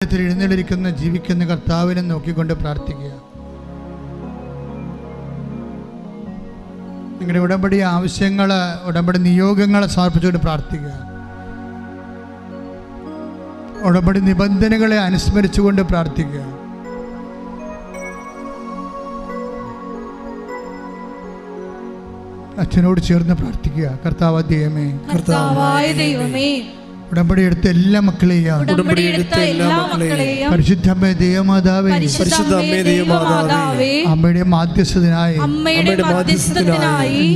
ഉയരത്തിൽ എഴുന്നള്ളിരിക്കുന്ന ജീവിക്കുന്ന കർത്താവിനെ നോക്കിക്കൊണ്ട് പ്രാർത്ഥിക്കുക. നിങ്ങളുടെ ഉടമ്പടി ആവശ്യങ്ങൾ, ഉടമ്പടി നിയോഗങ്ങളെ സമർപ്പിച്ചുകൊണ്ട് പ്രാർത്ഥിക്കുക. ഉടമ്പടി നിബന്ധനകളെ അനുസ്മരിച്ചുകൊണ്ട് പ്രാർത്ഥിക്കുക. അച്ഛനോട് ചേർന്ന് പ്രാർത്ഥിക്കുക. കർത്താവായ ദൈവമേ, ഉടമ്പടി എടുത്ത എല്ലാ മക്കളെയും പരിശുദ്ധമ്മേ ദൈവമാതാവേ, അമ്മയുടെ മാധ്യസ്ഥനായി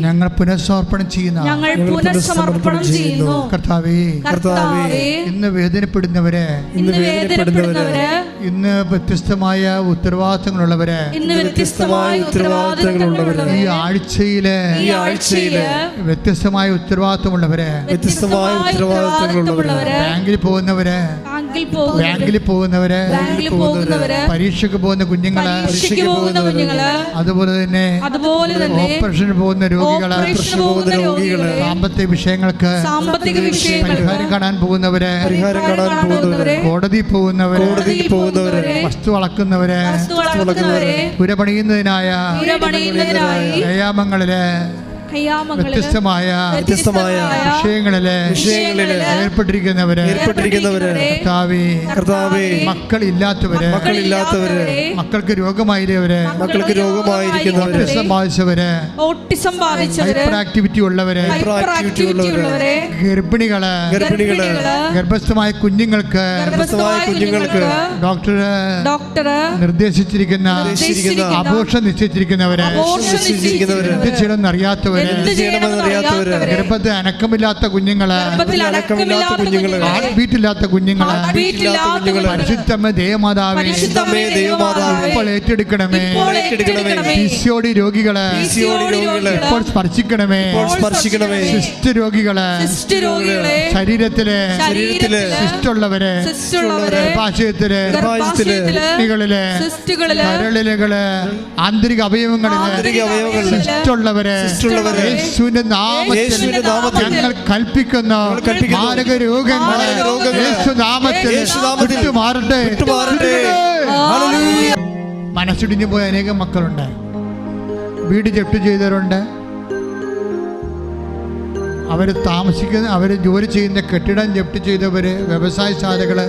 ഞങ്ങൾ പുനഃസമർപ്പണം ചെയ്യുന്നു. കർത്താവേ, ഇന്ന് വേദനപ്പെടുന്നവരെ, ഇന്ന് വ്യത്യസ്തമായ ഉത്തരവാദിത്തങ്ങളുള്ളവരെ, ഈ ആഴ്ചയിലെ വ്യത്യസ്തമായ ഉത്തരവാദിത്തമുള്ളവരെ, ബാങ്കിൽ പോകുന്നവരെ, പരീക്ഷയ്ക്ക് പോകുന്ന കുഞ്ഞുങ്ങളെ, അതുപോലെ തന്നെ ഓപ്പറേഷന് പോകുന്ന രോഗികളെ, സാമ്പത്തിക വിഷയങ്ങൾക്ക് പരിഹാരം കാണാൻ പോകുന്നവരെ, കോടതി പോകുന്നവരെ, വസ്തു അളക്കുന്നവരെ, പുരപണിയുന്നതിനായ വ്യായാമങ്ങളിലെ വ്യത്യസ്തമായ വിഷയങ്ങളിലെ ഏർപ്പെട്ടിരിക്കുന്നവരെ, കർത്താവേ, മക്കളില്ലാത്തവരെ, മക്കൾക്ക് രോഗമായവരെ, ഓട്ടിസം ബാധിച്ചവരെ, ഹൈപ്പർ ആക്ടിവിറ്റി ഉള്ളവരെ, ഗർഭിണികള്, ഗർഭസ്ഥമായ കുഞ്ഞുങ്ങൾക്ക് ഡോക്ടർ നിർദ്ദേശിച്ചിരിക്കുന്ന അബോർഷൻ നിശ്ചയിച്ചിരിക്കുന്നവരെ, അറിയാത്തവരെ, ഗർഭത്തെ അനക്കമില്ലാത്ത കുഞ്ഞുങ്ങള്, വീട്ടില്ലാത്ത കുഞ്ഞുങ്ങള്, പരിശുദ്ധമ്മ ദേവമാതാവേ ഇപ്പോൾ ഏറ്റെടുക്കണമേ. പിസിഒഡി രോഗികള് ഇപ്പോൾ സ്പർശിക്കണമേ. സിസ്റ്റ് രോഗികള്, ശരീരത്തിലെ സിസ്റ്റുള്ളവരെ, ഗർഭാശയത്തിലെ കിഡ്നികളിലെ, കരളിലുകള്, ആന്തരിക അവയവങ്ങളിലെ സിസ്റ്റുള്ളവരെ യേശുവിന്റെ നാമത്തിൽ ഞങ്ങൾ കൽപ്പിക്കുന്ന മാരക രോഗങ്ങളെ യേശുനാമത്തിൽ വിട്ടുമാറട്ടെ. മനസ്സിടിഞ്ഞു പോയ അനേകം മക്കളുണ്ട്. വീട് ജപ്തി ചെയ്തവരുണ്ട്. അവര് താമസിക്കുന്ന, അവര് ജോലി ചെയ്യുന്ന കെട്ടിടം ജപ്തി ചെയ്തവര്, വ്യവസായശാലകള്,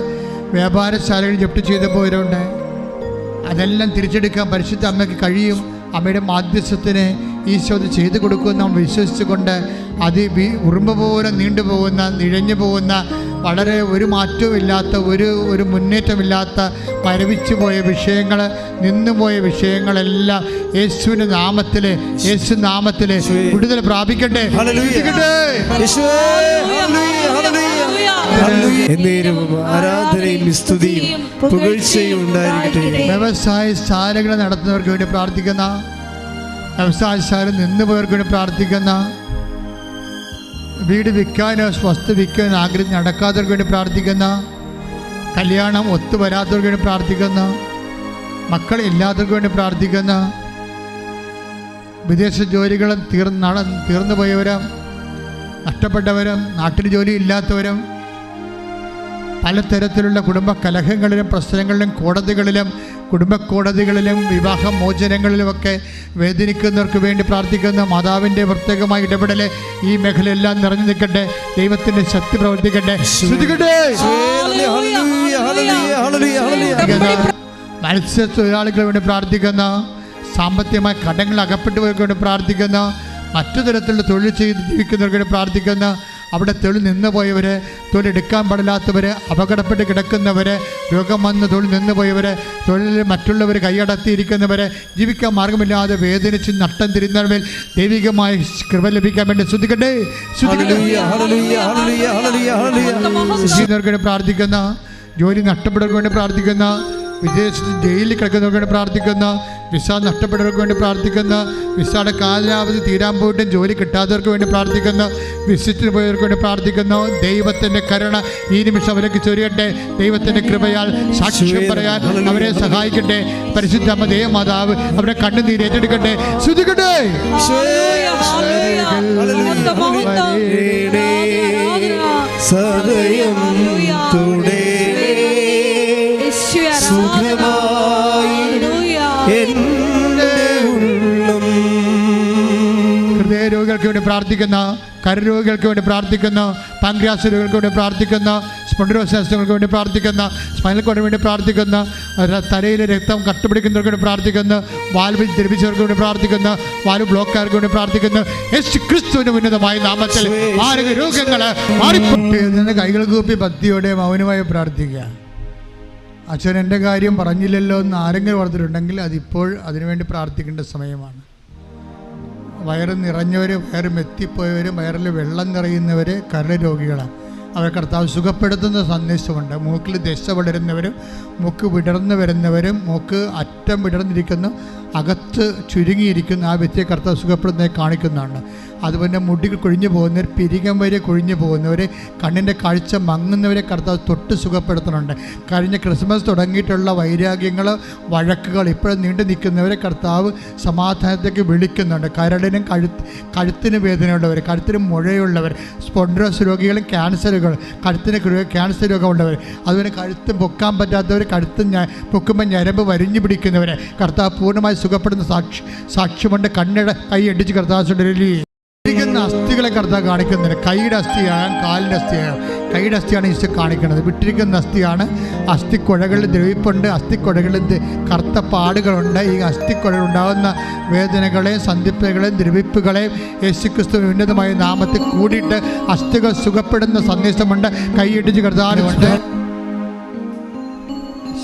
വ്യാപാരശാലകൾ ജപ്തി ചെയ്തവരുണ്ട്. അതെല്ലാം തിരിച്ചെടുക്കാൻ പരിശുദ്ധ അമ്മയ്ക്ക് കഴിയും. അമ്മയുടെ മാധ്യസ്ഥത്തിന് ഈശോ അത് ചെയ്തു കൊടുക്കുമെന്ന് നാം വിശ്വസിച്ചുകൊണ്ട് ഉറുമ്പ് പോലെ നീണ്ടുപോകുന്ന, നിഴഞ്ഞു പോകുന്ന, വളരെ ഒരു മാറ്റവും ഇല്ലാത്ത, ഒരു മുന്നേറ്റമില്ലാത്ത മരവിച്ചു പോയ വിഷയങ്ങൾ, നിന്നുപോയ വിഷയങ്ങളെല്ലാം യേശുവിൻ്റെ നാമത്തിൽ, യേശു നാമത്തിൽ വിടുതൽ പ്രാപിക്കട്ടെ. വ്യവസായശാലകൾ നടത്തുന്നവർക്ക് വേണ്ടി പ്രാർത്ഥിക്കുന്ന, വ്യവസായശാല നിന്നുപോയവർക്ക് വേണ്ടി പ്രാർത്ഥിക്കുന്ന, വീട് വിൽക്കാനോ വസ്തു വിൽക്കാനോ ആഗ്രഹം നടക്കാത്തവർക്ക് വേണ്ടി പ്രാർത്ഥിക്കുന്ന, കല്യാണം ഒത്തുവരാത്തവർക്ക് വേണ്ടി പ്രാർത്ഥിക്കുന്ന, മക്കളില്ലാത്തവർക്ക് വേണ്ടി പ്രാർത്ഥിക്കുന്ന, വിദേശ ജോലികളും തീർന്നു പോയവരും, നഷ്ടപ്പെട്ടവരും, നാട്ടിൽ ജോലി ഇല്ലാത്തവരും, പലതരത്തിലുള്ള കുടുംബ കലഹങ്ങളിലും പ്രശ്നങ്ങളിലും കോടതികളിലും, കുടുംബ കോടതികളിലും, വിവാഹ മോചനങ്ങളിലുമൊക്കെ വേദനിക്കുന്നവർക്ക് വേണ്ടി പ്രാർത്ഥിക്കുന്ന മാതാവിൻ്റെ പ്രത്യേകമായ ഇടപെടൽ ഈ മേഖലയെല്ലാം നിറഞ്ഞു നിൽക്കട്ടെ. ദൈവത്തിൻ്റെ ശക്തി പ്രവർത്തിക്കട്ടെ. മത്സ്യത്തൊഴിലാളികൾക്ക് വേണ്ടി പ്രാർത്ഥിക്കുന്ന, സാമ്പത്തികമായ കടങ്ങൾ അകപ്പെട്ടുപോയവർക്ക് വേണ്ടി പ്രാർത്ഥിക്കുന്ന, മറ്റു തരത്തിലുള്ള തൊഴിൽ ചെയ്ത് ജീവിക്കുന്നവർക്ക് വേണ്ടി പ്രാർത്ഥിക്കുന്ന, അവിടെ തൊഴിൽ നിന്ന് പോയവർ, തൊഴിലെടുക്കാൻ പാടില്ലാത്തവർ, അപകടപ്പെട്ട് കിടക്കുന്നവർ, രോഗം വന്ന് തൊഴിൽ നിന്ന് പോയവർ, തൊഴിലിൽ മറ്റുള്ളവർ കൈയടത്തിയിരിക്കുന്നവർ, ജീവിക്കാൻ മാർഗമില്ലാതെ വേദനിച്ച് നട്ടം തിരിയുന്നവർ ദൈവികമായ കൃപ ലഭിക്കാൻ വേണ്ടി ശ്രദ്ധിക്കട്ടെ. പ്രാർത്ഥിക്കുന്ന, ജോലി നഷ്ടപ്പെട്ടവർക്ക് വേണ്ടി പ്രാർത്ഥിക്കുന്ന, വിദേശത്ത് ജയിലിൽ കിടക്കുന്നവർക്ക് വേണ്ടി പ്രാർത്ഥിക്കുന്ന, വിസ നഷ്ടപ്പെട്ടവർക്ക് വേണ്ടി പ്രാർത്ഥിക്കുന്ന, വിസയുടെ കാലാവധി തീരാൻ പോയിട്ടും ജോലി കിട്ടാത്തവർക്ക് വേണ്ടി പ്രാർത്ഥിക്കുന്ന, വിസിറ്റിന് പോയവർക്ക് വേണ്ടി പ്രാർത്ഥിക്കുന്നു. ദൈവത്തിൻ്റെ കരുണ ഈ നിമിഷം അവർക്ക് ചൊരിയട്ടെ. ദൈവത്തിൻ്റെ കൃപയാൽ സാക്ഷ്യം പറയാൻ അവരെ സഹായിക്കട്ടെ. പരിശുദ്ധ അമ്മ ദേവമാതാവ് അവരെ കണ്ണുനീര് ഏറ്റെടുക്കട്ടെ. ശ്രുതിക്കട്ടെ. സദയം തുടേ ഹൃദയരോഗികൾക്ക് വേണ്ടി പ്രാർത്ഥിക്കുന്ന, കരരോഗികൾക്ക് വേണ്ടി പ്രാർത്ഥിക്കുന്ന, പാങ്ക്രിയാസ് രോഗികൾക്ക് വേണ്ടി പ്രാർത്ഥിക്കുന്ന, സ്പോണ്ടിലോസിസ്റ്റുകൾക്ക് വേണ്ടി പ്രാർത്ഥിക്കുന്ന, സ്പൈനൽ കോഡിന് വേണ്ടി പ്രാർത്ഥിക്കുന്ന, തലയിലെ രക്തം കട്ടുപിടിക്കുന്നവർക്ക് വേണ്ടി പ്രാർത്ഥിക്കുന്ന, വാൽവ് ദ്രവിച്ചവർക്ക് വേണ്ടി പ്രാർത്ഥിക്കുന്ന, വാൽവ് ബ്ലോക്കാർക്ക് വേണ്ടി പ്രാർത്ഥിക്കുന്ന, യേശു ക്രിസ്തുവിന്റെ ഉന്നതമായ നാമത്തിൽ മാരക രോഗങ്ങൾ മാറിപ്പോട്ട് കൈകൾ കൂപ്പി ഭക്തിയോടെ മൗനമായി പ്രാർത്ഥിക്കുക. അച്ഛൻ എൻ്റെ കാര്യം പറഞ്ഞില്ലല്ലോ എന്ന് ആരെങ്കിലും ഓർത്തിട്ടുണ്ടെങ്കിൽ അതിപ്പോൾ അതിനുവേണ്ടി പ്രാർത്ഥിക്കേണ്ട സമയമാണ്. വയറ് നിറഞ്ഞവർ, വയറ് മെത്തിപ്പോയവർ, വയറിൽ വെള്ളം നിറയുന്നവർ കരൾ രോഗികളാണ്. അവർ കർത്താവ് സുഖപ്പെടുത്തുന്ന സന്ദേശമുണ്ട്. മൂക്കിൽ ദശ വളരുന്നവരും, മൂക്ക് വിടർന്നു വരുന്നവരും, മൂക്ക് അറ്റം വിടർന്നിരിക്കുന്നു, അകത്ത് ചുരുങ്ങിയിരിക്കുന്ന ആ വ്യക്തിയെ കർത്താവ് സുഖപ്പെടുന്നതായി കാണിക്കുന്നതാണ്. അതുപോലെ മുടികൾ കൊഴിഞ്ഞു പോകുന്നവർ, പിരികം വരെ കൊഴിഞ്ഞു പോകുന്നവർ, കണ്ണിൻ്റെ കാഴ്ച മങ്ങുന്നവരെ കർത്താവ് തൊട്ട് സുഖപ്പെടുത്തുന്നുണ്ട്. കഴിഞ്ഞ ക്രിസ്മസ് തുടങ്ങിയിട്ടുള്ള വൈരാഗ്യങ്ങൾ, വഴക്കുകൾ ഇപ്പോഴും നീണ്ടു നിൽക്കുന്നവരെ കർത്താവ് സമാധാനത്തേക്ക് വിളിക്കുന്നുണ്ട്. കരളിനും കഴുത്തിന് വേദനയുള്ളവർ, കഴുത്തിന് മുഴയുള്ളവർ, സ്പോണ്ടിലോസിസ് രോഗികളും ക്യാൻസറുകൾ, കഴുത്തിന് ക്യാൻസർ രോഗമുള്ളവർ, അതുപോലെ കഴുത്ത് പൊക്കാൻ പറ്റാത്തവർ, കഴുത്ത് പൊക്കുമ്പോൾ ഞരമ്പ് വരിഞ്ഞു പിടിക്കുന്നവരെ കർത്താവ് പൂർണ്ണമായി സുഖപ്പെടുന്ന സാക്ഷ്യമുണ്ട്. കൈ അടിച്ച് കർത്താവ് അസ്ഥികളെ കർത്താവ് കാണിക്കുന്നുണ്ട്. കൈയുടെ അസ്ഥിയാകാം, കാലിൻ്റെ അസ്ഥിയാകാം. കൈയുടെ അസ്ഥിയാണ് ഈശോ കാണിക്കുന്നത്. വിട്ടിരിക്കുന്ന അസ്ഥിയാണ്. അസ്ഥിക്കുഴകളിൽ ദ്രവിപ്പുണ്ട്, അസ്ഥിക്കുഴകളിൽ കറുത്ത പാടുകളുണ്ട്. ഈ അസ്ഥിക്കുഴലുണ്ടാകുന്ന വേദനകളെയും സന്ധിപ്പുകളെയും ദ്രവിപ്പുകളെയും യേശുക്രിസ്തുവിന്റെ ഉന്നതമായ നാമത്തിൽ കൂടിയിട്ട് അസ്ഥികൾ സുഖപ്പെടുന്ന സന്ദേശമുണ്ട്. കൈയിടിച്ച് കർത്താവിനുണ്ട്.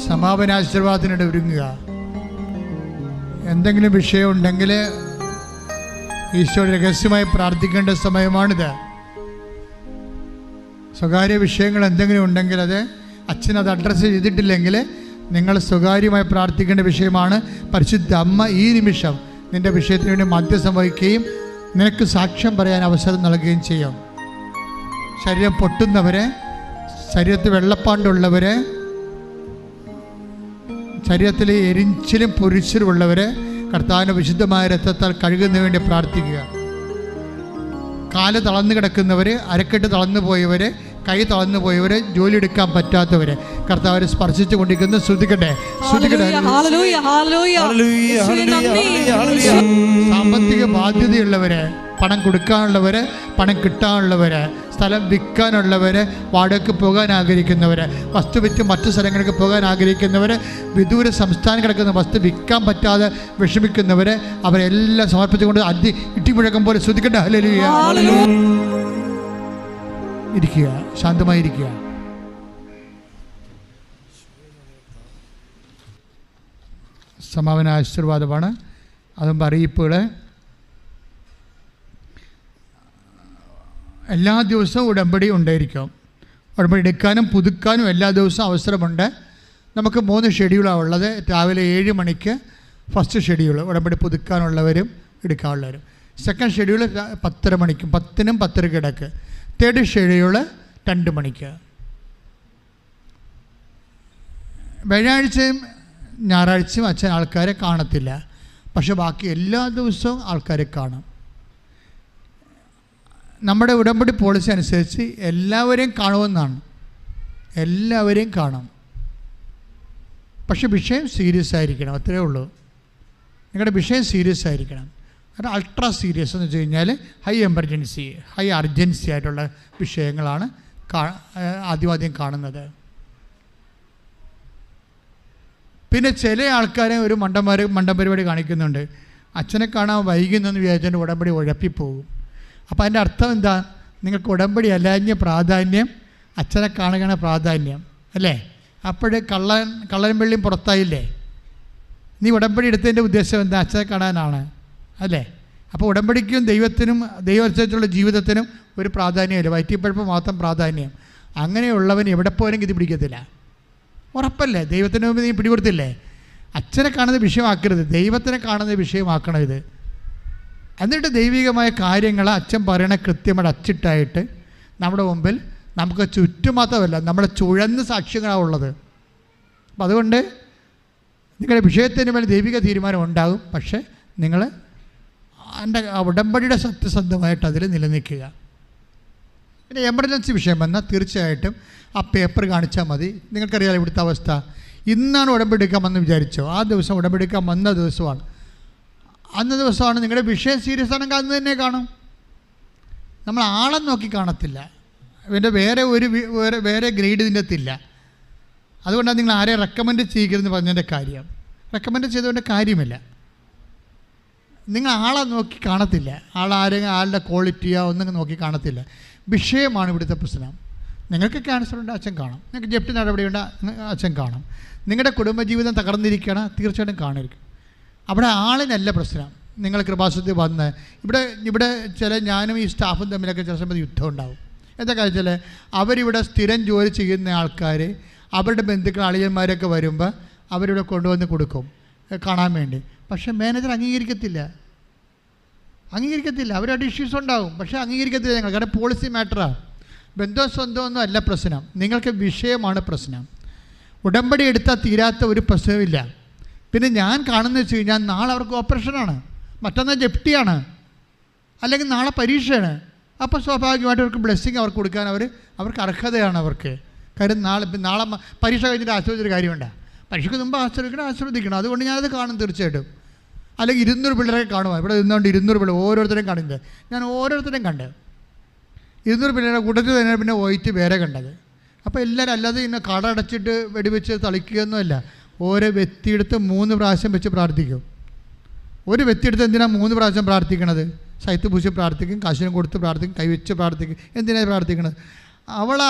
സമാപനാശീർവാദത്തിനിടെ ഒരുങ്ങുക. എന്തെങ്കിലും വിഷയമുണ്ടെങ്കിൽ ഈശോയുടെ രഹസ്യമായി പ്രാർത്ഥിക്കേണ്ട സമയമാണിത്. സ്വകാര്യ വിഷയങ്ങൾ എന്തെങ്കിലും ഉണ്ടെങ്കിൽ അത് അച്ഛനത് അഡ്രസ്സ് ചെയ്തിട്ടില്ലെങ്കിൽ നിങ്ങൾ സ്വകാര്യമായി പ്രാർത്ഥിക്കേണ്ട വിഷയമാണ്. പരിശുദ്ധ അമ്മ ഈ നിമിഷം നിൻ്റെ വിഷയത്തിന് വേണ്ടി മധ്യസ്ഥം വഹിക്കുകയും നിനക്ക് സാക്ഷ്യം പറയാൻ അവസരം നൽകുകയും ചെയ്യും. ശരീരം പൊട്ടുന്നവരെ, ശരീരത്തിൽ വെള്ളപ്പാണ്ടുള്ളവരെ, ശരീരത്തിൽ എരിച്ചിലും പൊരിച്ചിലുമുള്ളവരെ കർത്താവിൻ്റെ വിശുദ്ധമായ രക്തത്താൽ കഴുകുന്നതിന് വേണ്ടി പ്രാർത്ഥിക്കുക. കാല് തളർന്നു കിടക്കുന്നവർ, അരക്കെട്ട് തളർന്നു പോയവർ, കൈ തളർന്നു പോയവർ, ജോലി എടുക്കാൻ പറ്റാത്തവർ കർത്താവിനെ സ്പർശിച്ചു കൊണ്ടിരിക്കുന്ന ശ്രുതിക്കട്ടെ. സാമ്പത്തിക ബാധ്യതയുള്ളവര്, പണം കൊടുക്കാനുള്ളവര്, പണം കിട്ടാനുള്ളവര്, സ്ഥലം വിൽക്കാനുള്ളവര്, വാടകയ്ക്ക് പോകാൻ ആഗ്രഹിക്കുന്നവര്, വസ്തു വിറ്റ് മറ്റു സ്ഥലങ്ങൾക്ക് പോകാൻ ആഗ്രഹിക്കുന്നവര്, വിദൂര സംസ്ഥാനം കിടക്കുന്ന വസ്തു വിൽക്കാൻ പറ്റാതെ വിഷമിക്കുന്നവര്, അവരെല്ലാം സമർപ്പിച്ചുകൊണ്ട് ഇട്ടിമുഴക്കം പോലെ ശ്രുതിക്കട്ടെ. ഹല്ലേലൂയ. ഇരിക്കുക, ശാന്തമായിരിക്കുക. സമാപന ആശീർവാദമാണ്. അതും അറിയിപ്പുകൾ. എല്ലാ ദിവസവും ഉടമ്പടി ഉണ്ടായിരിക്കും. ഉടമ്പടി എടുക്കാനും പുതുക്കാനും എല്ലാ ദിവസവും അവസരമുണ്ട്. നമുക്ക് 3 ഷെഡ്യൂളാണ് ഉള്ളത്. രാവിലെ 7 മണിക്ക് ഫസ്റ്റ് ഷെഡ്യൂൾ, ഉടമ്പടി പുതുക്കാനുള്ളവരും എടുക്കാനുള്ളവരും. സെക്കൻഡ് ഷെഡ്യൂൾ 10:30 മണിക്കും, 10-നും 10:30 ഇടയ്ക്ക്. തേർഡ് ഷെഡ്യൂൾ 2 മണിക്ക്. വ്യാഴാഴ്ചയും ഞായറാഴ്ചയും അച്ഛൻ ആൾക്കാരെ കാണത്തില്ല, പക്ഷെ ബാക്കി എല്ലാ ദിവസവും ആൾക്കാരെ കാണും. നമ്മുടെ ഉടമ്പടി പോളിസി അനുസരിച്ച് എല്ലാവരെയും കാണുമെന്നാണ്. എല്ലാവരെയും കാണും, പക്ഷെ വിഷയം സീരിയസ് ആയിരിക്കണം. അത്രയേ ഉള്ളൂ. നിങ്ങളുടെ വിഷയം സീരിയസ് ആയിരിക്കണം. അത് അൾട്രാ സീരിയസ് എന്ന് വെച്ച് കഴിഞ്ഞാൽ ഹൈ എമർജൻസി, ഹൈ അർജൻസി ആയിട്ടുള്ള വിഷയങ്ങളാണ് ആദ്യം കാണുന്നത്. പിന്നെ ചില ആൾക്കാരെ ഒരു മണ്ടപരിപാടി കാണിക്കുന്നുണ്ട്. അച്ഛനെ കാണാൻ വൈകുന്നെന്ന് വിചാരിച്ചുകൊണ്ട് ഉടമ്പടി ഉഴപ്പിപ്പോകും. അപ്പോൾ അതിൻ്റെ അർത്ഥം എന്താ? നിങ്ങൾക്ക് ഉടമ്പടി അല്ലാഞ്ഞ പ്രാധാന്യം, അച്ഛനെ കാണുകയാണ് പ്രാധാന്യം, അല്ലേ? അപ്പോഴേ കള്ളനും വെള്ളിയും പുറത്തായില്ലേ? നീ ഉടമ്പടി എടുത്തതിൻ്റെ ഉദ്ദേശം എന്താ? അച്ഛനെ കാണാനാണ്, അല്ലേ? അപ്പോൾ ഉടമ്പടിക്കും ദൈവത്തിനും ദൈവനുസരിച്ചുള്ള ജീവിതത്തിനും ഒരു പ്രാധാന്യമില്ല, വയറ്റിപ്പഴപ്പ് മാത്രം പ്രാധാന്യം. അങ്ങനെയുള്ളവൻ എവിടെ പോലും ഇത് പിടിക്കത്തില്ല, ഉറപ്പല്ലേ? ദൈവത്തിന് മുമ്പ് നീ പിടികൊടുത്തില്ലേ? അച്ഛനെ കാണുന്ന വിഷയമാക്കരുത്, ദൈവത്തിനെ കാണുന്ന വിഷയമാക്കണം ഇത്. എന്നിട്ട് ദൈവികമായ കാര്യങ്ങൾ അച്ഛൻ പറയണ കൃത്യമായിട്ട് അച്ചിട്ടായിട്ട് നമ്മുടെ മുമ്പിൽ നമുക്ക് ചുറ്റും മാത്രമല്ല നമ്മുടെ ചുഴന്ന് സാക്ഷ്യങ്ങളാണ്. അപ്പം അതുകൊണ്ട് നിങ്ങളുടെ വിഷയത്തിന് മേൽ ദൈവിക തീരുമാനം ഉണ്ടാകും, പക്ഷേ നിങ്ങൾ എൻ്റെ ഉടമ്പടിയുടെ സത്യസന്ധമായിട്ട് അതിൽ നിലനിൽക്കുക. പിന്നെ എമർജൻസി വിഷയം വന്നാൽ തീർച്ചയായിട്ടും ആ പേപ്പർ കാണിച്ചാൽ മതി. നിങ്ങൾക്കറിയാലോ ഇവിടുത്തെ അവസ്ഥ. ഇന്നാണ് ഉടമ്പെടുക്കാൻ വന്ന് വിചാരിച്ചോ, ആ ദിവസം ഉടമ്പെടുക്കാൻ വന്ന ദിവസമാണ്, അന്ന ദിവസമാണ് നിങ്ങളുടെ വിഷയം സീരിയസ് ആണെങ്കിൽ അന്ന് തന്നെ കാണും. നമ്മൾ ആളെ നോക്കി കാണത്തില്ല, ഇതിൻ്റെ വേറെ ഗ്രേഡ് ഇതിൻ്റെ അകത്തില്ല. അതുകൊണ്ടാണ് നിങ്ങൾ ആരെ റെക്കമെൻഡ് ചെയ്യരുതെന്ന് പറഞ്ഞതിൻ്റെ കാര്യം. റെക്കമെൻഡ് ചെയ്തതിൻ്റെ കാര്യമില്ല. നിങ്ങൾ ആളെ നോക്കി കാണത്തില്ല, ആളുടെ ക്വാളിറ്റിയോ ഒന്നും നോക്കി കാണത്തില്ല. വിഷയമാണ് ഇവിടുത്തെ പ്രശ്നം. നിങ്ങൾക്ക് ക്യാൻസർ ഉണ്ട്, അച്ഛൻ കാണും. നിങ്ങൾക്ക് ജപ്തി നടപടിയുണ്ട്, അച്ഛൻ കാണും. നിങ്ങളുടെ കുടുംബജീവിതം തകർന്നിരിക്കണം, തീർച്ചയായിട്ടും കാണിരിക്കും. അവിടെ ആളിനല്ല പ്രശ്നം. നിങ്ങൾ കൃപാസനത്തിൽ വന്ന് ഇവിടെ ചില ഞാനും ഈ സ്റ്റാഫും തമ്മിലൊക്കെ ചില സമയത്ത് യുദ്ധം ഉണ്ടാവും. എന്താ കാര്യം, അവരിവിടെ സ്ഥിരം ജോലി ചെയ്യുന്ന ആൾക്കാർ അവരുടെ ബന്ധുക്കൾ അളിയന്മാരൊക്കെ വരുമ്പോൾ അവരിവിടെ കൊണ്ടുവന്ന് കൊടുക്കും കാണാൻ വേണ്ടി. പക്ഷേ മാനേജർ അംഗീകരിക്കത്തില്ല. അവരുടെ ഇഷ്യൂസ് ഉണ്ടാവും, പക്ഷേ അംഗീകരിക്കത്തില്ല ഞങ്ങൾ. കാരണം പോളിസി മാറ്ററാണ്. ബന്ധവും സ്വന്തമൊന്നും അല്ല പ്രശ്നം, നിങ്ങൾക്ക് വിഷയമാണ് പ്രശ്നം. ഉടമ്പടി എടുത്താൽ തീരാത്ത ഒരു പ്രശ്നമില്ല. പിന്നെ ഞാൻ കാണുന്നത് വെച്ച് കഴിഞ്ഞാൽ നാളെ അവർക്ക് ഓപ്പറേഷനാണ്, മറ്റന്നാൾ ജപ്തിയാണ്, അല്ലെങ്കിൽ നാളെ പരീക്ഷയാണ്. അപ്പോൾ സ്വാഭാവികമായിട്ട് അവർക്ക് ബ്ലെസ്സിങ് അവർക്ക് കൊടുക്കാൻ അവർക്ക് അർഹതയാണ് അവർക്ക്. കാര്യം നാളെ പരീക്ഷ കഴിഞ്ഞിട്ട് ആശ്രയിച്ചൊരു കാര്യമുണ്ട്. പരീക്ഷയ്ക്ക് മുമ്പ് ആശ്രദിക്കണം. അതുകൊണ്ട് ഞാനത് കാണും തീർച്ചയായിട്ടും. അല്ലെങ്കിൽ 200 പിള്ളേരെ കാണുമോ, ഇവിടെ നിന്നുകൊണ്ട് 200 പിള്ളേർ ഓരോരുത്തരെയും കാണുന്നത് ഞാൻ ഓരോരുത്തരെയും കണ്ട്. 200 പിള്ളേരുടെ കൂട്ടത്തിൽ തന്നെ പിന്നെ പോയിട്ട് വേറെ കണ്ടത്. അപ്പോൾ എല്ലാവരും അല്ലാതെ ഇങ്ങനെ കട അടച്ചിട്ട് വെടിവെച്ച് തളിക്കുകയൊന്നുമല്ല. ഓരോ വ്യക്തിയെടുത്ത് 3 പ്രാവശ്യം വെച്ച് പ്രാർത്ഥിക്കും. ഒരു വ്യക്തിയെടുത്ത് എന്തിനാണ് 3 പ്രാവശ്യം പ്രാർത്ഥിക്കണത്? സൈത്ത് പൂശി പ്രാർത്ഥിക്കും, കാശിനും കൊടുത്ത് പ്രാർത്ഥിക്കും, കൈവച്ച് പ്രാർത്ഥിക്കും. എന്തിനാണ് പ്രാർത്ഥിക്കണത്?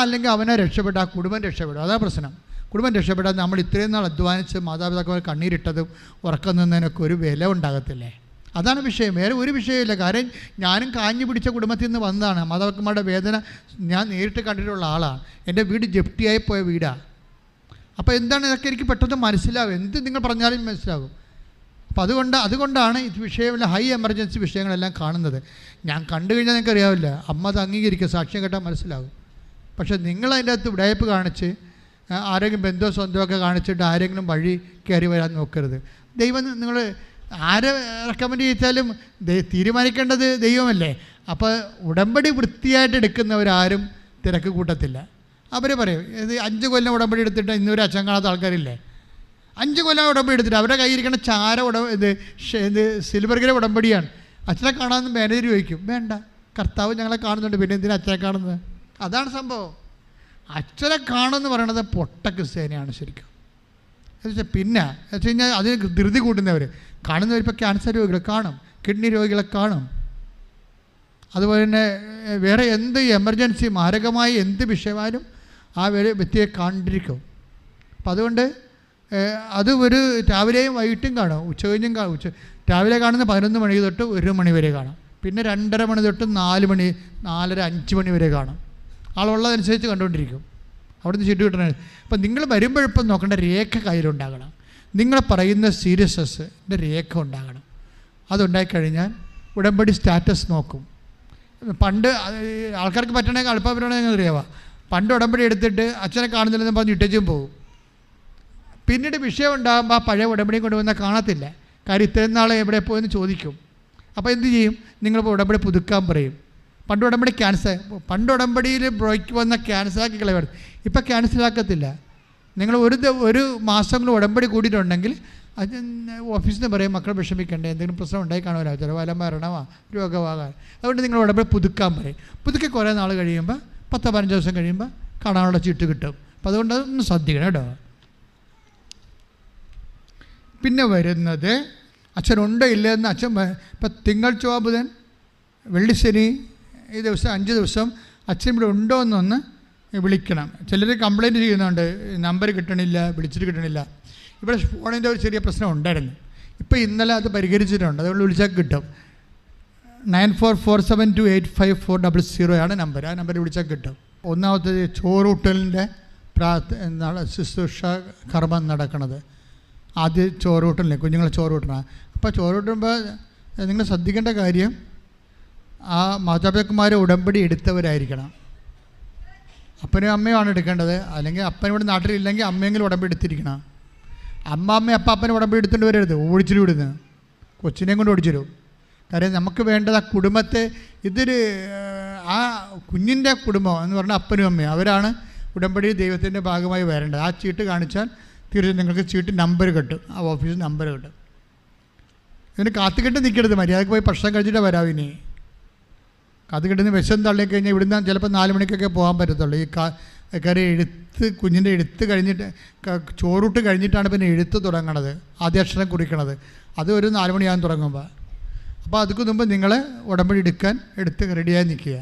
അല്ലെങ്കിൽ അവനെ രക്ഷപ്പെട്ട ആ കുടുംബം രക്ഷപ്പെടും. അതാ പ്രശ്നം. കുടുംബം രക്ഷപ്പെടാൻ നമ്മൾ ഇത്രയും നാൾ അധ്വാനിച്ച് മാതാപിതാക്കൾ കണ്ണീരിട്ടതും ഉറക്കം നിന്നതിനൊക്കെ ഒരു വില ഉണ്ടാകത്തില്ലേ? അതാണ് വിഷയം, വേറെ ഒരു വിഷയമില്ല. കാര്യം ഞാനും കാഞ്ഞു പിടിച്ച കുടുംബത്തിൽ നിന്ന് വന്നതാണ്. മാതാപിതാക്കന്മാരുടെ വേദന ഞാൻ നേരിട്ട് കണ്ടിട്ടുള്ള ആളാണ്. എൻ്റെ വീട് ജപ്തിയായി പോയ വീടാണ്. അപ്പോൾ എന്താണ് ഇതൊക്കെ എനിക്ക് പെട്ടെന്ന് മനസ്സിലാവും. എന്ത് നിങ്ങൾ പറഞ്ഞാലും മനസ്സിലാകും. അപ്പോൾ അതുകൊണ്ടാണ് ഇത് വിഷയമില്ല, ഹൈ എമർജൻസി വിഷയങ്ങളെല്ലാം കാണുന്നത്. ഞാൻ കണ്ടു കഴിഞ്ഞാൽ നിങ്ങൾക്ക് അറിയാവില്ല, അമ്മ അത് അംഗീകരിക്കുക, സാക്ഷ്യം കേട്ടാൽ മനസ്സിലാകും. പക്ഷേ നിങ്ങളതിൻ്റെ അകത്ത് ഉടായ്പ് കാണിച്ച് ആരെങ്കിലും ബന്ധമോ സ്വന്തമൊക്കെ കാണിച്ചിട്ട് ആരെങ്കിലും വഴി കയറി വരാൻ നോക്കരുത്. ദൈവം നിങ്ങൾ ആരെ റെക്കമെൻഡ് ചെയ്താലും തീരുമാനിക്കേണ്ടത് ദൈവമല്ലേ. അപ്പോൾ ഉടമ്പടി വൃത്തിയായിട്ട് എടുക്കുന്നവരാരും തിരക്ക് കൂട്ടത്തില്ല. അവർ പറയും ഇത് 5 കൊല്ലം ഉടമ്പടി എടുത്തിട്ട് ഇന്നൊരു അച്ഛൻ കാണാത്ത ആൾക്കാരില്ലേ. 5 കൊല്ലം ഉടമ്പടി എടുത്തിട്ട് അവരുടെ കയ്യിരിക്കുന്ന ഇത് സിൽവർ ഗ്രേ ഉടമ്പടിയാണ്. അച്ഛനെ കാണാമെന്ന് മാനേജർ ചോദിക്കും. വേണ്ട, കർത്താവ് ഞങ്ങളെ കാണുന്നുണ്ട്, പിന്നെ എന്തിനാ അച്ഛനെ കാണുന്നത്? അതാണ് സംഭവം. അച്ഛനെ കാണുമെന്ന് പറയണത് പൊട്ട ക്രിസ്ത്യാനിയാണ് ശരിക്കും. പിന്നെ വെച്ച് കഴിഞ്ഞാൽ അതിന് ധൃതി കൂട്ടുന്നവർ കാണുന്നവർ. ഇപ്പോൾ ക്യാൻസർ രോഗികളെ കാണും, കിഡ്നി രോഗികളെ കാണും, അതുപോലെ തന്നെ വേറെ എന്ത് എമർജൻസി മാരകമായ എന്ത് വിഷയമായാലും ആ വ്യക്തിയെ കണ്ടിരിക്കും. അപ്പം അതുകൊണ്ട് അത് രാവിലെയും വൈകിട്ടും കാണും, ഉച്ചകഴിഞ്ഞും കാണും. രാവിലെ കാണുന്ന 11 മണി തൊട്ട് 1 മണി വരെ കാണും. പിന്നെ 2:30 മണി തൊട്ട് 4 മണി, 4:30, 5 മണി വരെ കാണും. ആളുള്ളതനുസരിച്ച് കണ്ടുകൊണ്ടിരിക്കും. അവിടുന്ന് ചീട്ട് കിട്ടണ. അപ്പം നിങ്ങൾ വരുമ്പോഴിപ്പം നോക്കേണ്ട രേഖ കയ്യിലുണ്ടാകണം. നിങ്ങൾ പറയുന്ന സീരിയസ്നെസ്സിൻ്റെ രേഖ ഉണ്ടാകണം. അതുണ്ടായിക്കഴിഞ്ഞാൽ ഉടമ്പടി സ്റ്റാറ്റസ് നോക്കും. പണ്ട് ആൾക്കാർക്ക് പറ്റണമെങ്കിൽ അല്പപരമാണെങ്കിൽ അറിയാവാ. പണ്ട് ഉടമ്പടി എടുത്തിട്ട് അച്ഛനെ കാണുന്നില്ലെന്ന് പറഞ്ഞ് ഇട്ടേച്ചും പോകും. പിന്നീട് വിഷയം ഉണ്ടാകുമ്പോൾ ആ പഴയ ഉടമ്പടിയും കൊണ്ടുവന്നാൽ കാണത്തില്ല. കാര്യം ഇത്രയും നാളെ എവിടെ പോയെന്ന് ചോദിക്കും. അപ്പോൾ എന്ത് ചെയ്യും? നിങ്ങളിപ്പോൾ ഉടമ്പടി പുതുക്കാൻ പറയും. പണ്ട് ഉടമ്പടിയിൽ ബ്രേക്ക് വന്ന ക്യാൻസലാക്കി കളയാറ്. ഇപ്പം ക്യാൻസലാക്കത്തില്ല. നിങ്ങൾ ഒരു മാസങ്ങൾ ഉടമ്പടി കൂടിയിട്ടുണ്ടെങ്കിൽ അത് ഓഫീസിൽ നിന്ന് പറയും മക്കൾ വിഷമിക്കണ്ടേ, എന്തെങ്കിലും പ്രശ്നം ഉണ്ടായി കാണുമല്ലോ, ചിലവാല മരണമാ രോഗമാകാൻ. അതുകൊണ്ട് നിങ്ങൾ ഉടമ്പടി പുതുക്കാൻ പറയും. പുതുക്കി കുറേ നാൾ കഴിയുമ്പോൾ 10-15 ദിവസം കഴിയുമ്പോൾ കാണാനുള്ള ചീട്ട് കിട്ടും. അപ്പം അതുകൊണ്ട് അതൊന്ന് ശ്രദ്ധിക്കണം കേട്ടോ. പിന്നെ വരുന്നത് അച്ഛനുണ്ടോ ഇല്ലയെന്ന് അച്ഛൻ ഇപ്പം തിങ്കൾ ചൊവ്വ ബുധൻ വെള്ളി ശനി ഈ ദിവസം 5 ദിവസം അച്ഛൻ ഇവിടെ ഉണ്ടോ എന്നൊന്ന് വിളിക്കണം. ചിലർ കംപ്ലയിൻറ്റ് ചെയ്യുന്നുണ്ട്, നമ്പർ കിട്ടണില്ല, വിളിച്ചിട്ട് കിട്ടണില്ല. ഇവിടെ ഫോണിൻ്റെ ഒരു ചെറിയ പ്രശ്നം ഉണ്ടായിരുന്നു. ഇപ്പോൾ ഇന്നലെ അത് പരിഹരിച്ചിട്ടുണ്ട്. അതുകൊണ്ട് വിളിച്ചാൽ കിട്ടും. 9447285400 ആണ് നമ്പർ. ആ നമ്പർ വിളിച്ചാൽ കിട്ടും. ഒന്നാമത്തേത് ചോറൂട്ടലിൻ്റെ ശുശ്രൂഷ കർമ്മം നടക്കണത്. ആദ്യം ചോറൂട്ടലിനെ കുഞ്ഞുങ്ങളെ ചോറൂട്ടണം. അപ്പോൾ ചോറൂട്ടുമ്പോൾ നിങ്ങൾ ശ്രദ്ധിക്കേണ്ട കാര്യം ആ മാതാപിതാക്കന്മാർ ഉടമ്പടി എടുത്തവരായിരിക്കണം. അപ്പനും അമ്മയുമാണ് എടുക്കേണ്ടത്. അല്ലെങ്കിൽ അപ്പനിവിടെ നാട്ടിലില്ലെങ്കിൽ അമ്മയെങ്കിലും ഉടമ്പടി എടുത്തിരിക്കണം. അമ്മ അപ്പനെ ഉടമ്പടി എടുത്തുകൊണ്ട് വരരുത്, ഓടിച്ചിട്ട് വിടുന്നത്. കൊച്ചിനെയും കൊണ്ട് ഓടിച്ചിരും. കാര്യം നമുക്ക് വേണ്ടത് ആ കുടുംബത്തെ, ആ കുഞ്ഞിൻ്റെ കുടുംബം എന്ന് പറഞ്ഞാൽ അപ്പനും അമ്മയും അവരാണ് ഉടമ്പടി ദൈവത്തിൻ്റെ ഭാഗമായി വരേണ്ടത്. ആ ചീട്ട് കാണിച്ചാൽ തീർച്ചയായും നിങ്ങൾക്ക് ചീട്ട് നമ്പർ കിട്ടും, ആ ഓഫീസിൽ നമ്പർ കിട്ടും. ഇതിന് കാത്തുകെട്ട് നിൽക്കരുത്, മര്യാദക്ക് പോയി ഭക്ഷണം കഴിച്ചിട്ട് വരാം. ഇനി കാത്തുകെട്ടിന് വിഷം തള്ളി കഴിഞ്ഞാൽ ഇവിടുന്ന് ചിലപ്പോൾ 4 മണിക്കൊക്കെ പോകാൻ പറ്റത്തുള്ളൂ. ഈ കാര്യം എഴുത്ത്, കുഞ്ഞിൻ്റെ എഴുത്ത് കഴിഞ്ഞിട്ട് ചോറൂട്ട് കഴിഞ്ഞിട്ടാണ് പിന്നെ എഴുത്ത് തുടങ്ങണത്, ആദ്യ അക്ഷരം കുറിക്കണത്. അത് ഒരു 4 മണിയാകാൻ തുടങ്ങുമ്പോൾ. അപ്പോൾ അതിന് മുമ്പ് നിങ്ങൾ ഉടമ്പടി എടുത്ത് റെഡിയായി നിൽക്കുക.